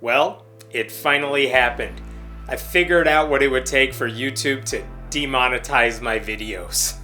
Well, it finally happened. I figured out what it would take for YouTube to demonetize my videos.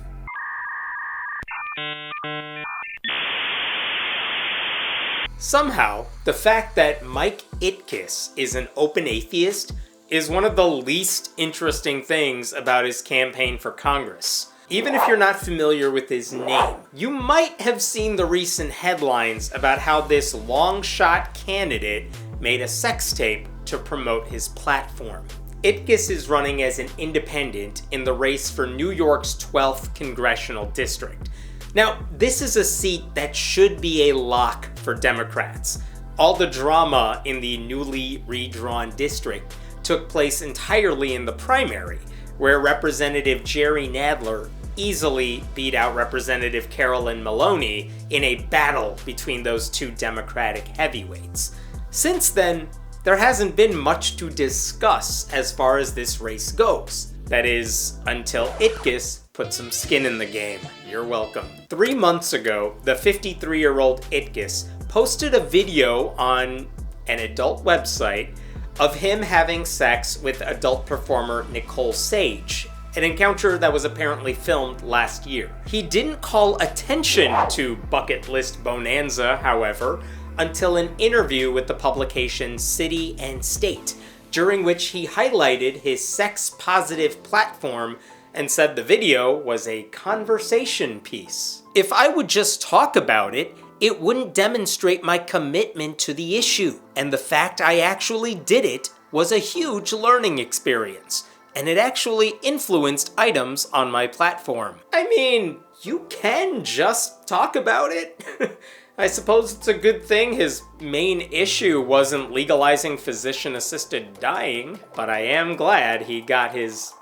Somehow, the fact that Mike Itkes is an open atheist is one of the least interesting things about his campaign for Congress. Even if you're not familiar with his name, you might have seen the recent headlines about how this long-shot candidate made a sex tape to promote his platform. Itkes is running as an independent in the race for New York's 12th congressional district. Now, this is a seat that should be a lock for Democrats. All the drama in the newly redrawn district took place entirely in the primary, where Representative Jerry Nadler easily beat out Representative Carolyn Maloney in a battle between those two Democratic heavyweights. Since then, there hasn't been much to discuss as far as this race goes. That is, until Itkes put some skin in the game. You're welcome. 3 months ago, the 53-year-old Itkes posted a video on an adult website of him having sex with adult performer Nicole Sage, an encounter that was apparently filmed last year. He didn't call attention to Bucket List Bonanza, however, until an interview with the publication City and State, during which he highlighted his sex-positive platform and said the video was a conversation piece. If I would just talk about it, it wouldn't demonstrate my commitment to the issue, and the fact I actually did it was a huge learning experience, and it actually influenced items on my platform. I mean, you can just talk about it. I suppose it's a good thing his main issue wasn't legalizing physician-assisted dying, but I am glad he got his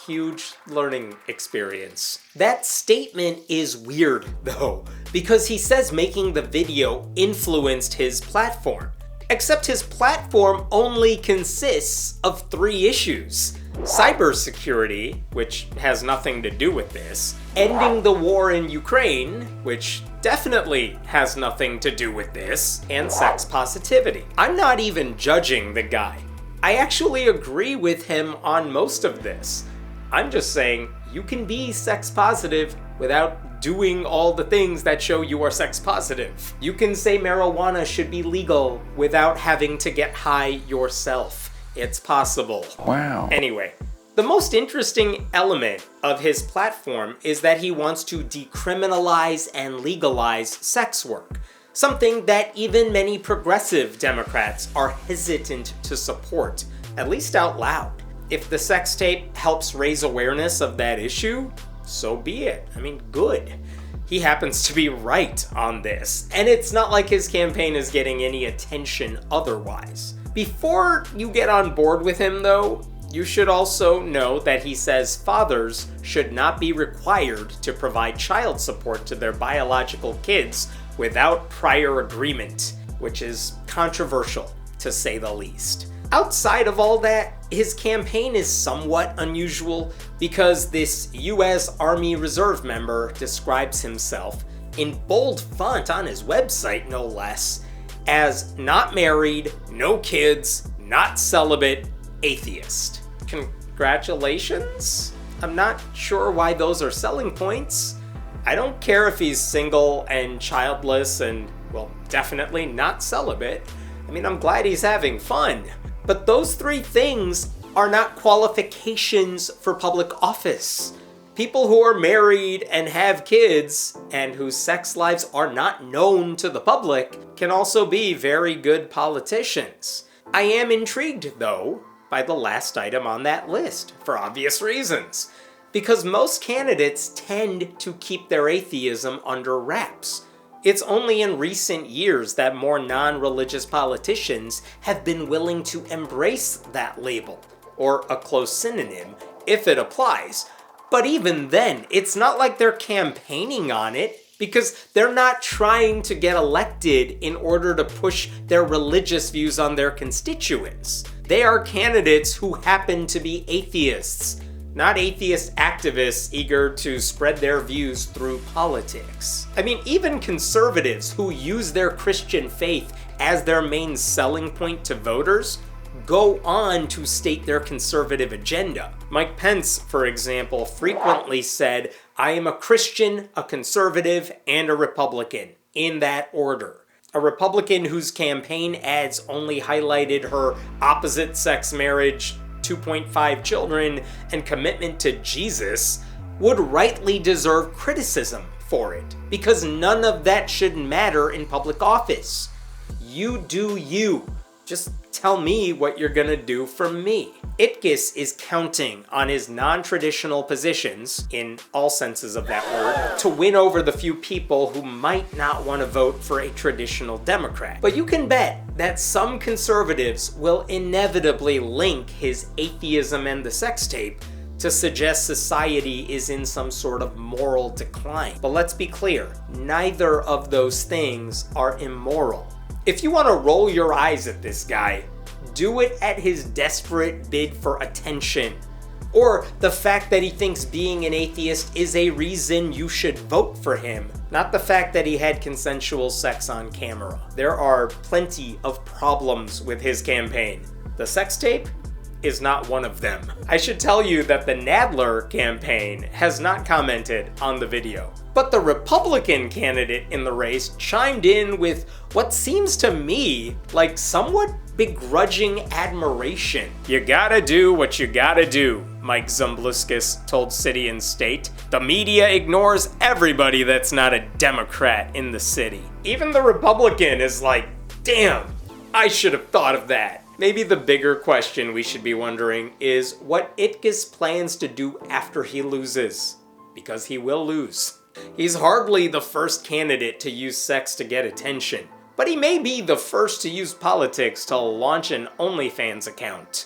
huge learning experience. That statement is weird, though, because he says making the video influenced his platform. Except his platform only consists of 3 issues. Cybersecurity, which has nothing to do with this, ending the war in Ukraine, which definitely has nothing to do with this, and sex positivity. I'm not even judging the guy. I actually agree with him on most of this. I'm just saying you can be sex positive without doing all the things that show you are sex positive. You can say marijuana should be legal without having to get high yourself. It's possible. Wow. Anyway, the most interesting element of his platform is that he wants to decriminalize and legalize sex work, something that even many progressive Democrats are hesitant to support, at least out loud. If the sex tape helps raise awareness of that issue, so be it. I mean, good. He happens to be right on this, and it's not like his campaign is getting any attention otherwise. Before you get on board with him, though, you should also know that he says fathers should not be required to provide child support to their biological kids without prior agreement, which is controversial, to say the least. Outside of all that, his campaign is somewhat unusual because this U.S. Army Reserve member describes himself, in bold font on his website no less, as not married, no kids, not celibate, atheist. Congratulations? I'm not sure why those are selling points. I don't care if he's single and childless and, well, definitely not celibate. I mean, I'm glad he's having fun. But those 3 things are not qualifications for public office. People who are married and have kids and whose sex lives are not known to the public can also be very good politicians. I am intrigued, though, by the last item on that list, for obvious reasons. Because most candidates tend to keep their atheism under wraps. It's only in recent years that more non-religious politicians have been willing to embrace that label, or a close synonym, if it applies. But even then, it's not like they're campaigning on it, because they're not trying to get elected in order to push their religious views on their constituents. They are candidates who happen to be atheists. not atheist activists eager to spread their views through politics. I mean, even conservatives who use their Christian faith as their main selling point to voters go on to state their conservative agenda. Mike Pence, for example, frequently said, "I am a Christian, a conservative, and a Republican," in that order. A Republican whose campaign ads only highlighted her opposite-sex marriage, 2.5 children, and commitment to Jesus would rightly deserve criticism for it, because none of that should matter in public office. You do you. Just tell me what you're gonna do for me. Itkes is counting on his non-traditional positions, in all senses of that word, to win over the few people who might not want to vote for a traditional Democrat. But you can bet that some conservatives will inevitably link his atheism and the sex tape to suggest society is in some sort of moral decline. But let's be clear, neither of those things are immoral. If you want to roll your eyes at this guy, do it at his desperate bid for attention, or the fact that he thinks being an atheist is a reason you should vote for him, not the fact that he had consensual sex on camera. There are plenty of problems with his campaign. The sex tape is not one of them. I should tell you that the Nadler campaign has not commented on the video. But the Republican candidate in the race chimed in with what seems to me like somewhat begrudging admiration. "You gotta do what you gotta do," Mike Zumbluskas told City and State. "The media ignores everybody that's not a Democrat in the city." Even the Republican is like, damn, I should have thought of that. Maybe the bigger question we should be wondering is what Itkes plans to do after he loses. Because he will lose. He's hardly the first candidate to use sex to get attention, but he may be the first to use politics to launch an OnlyFans account.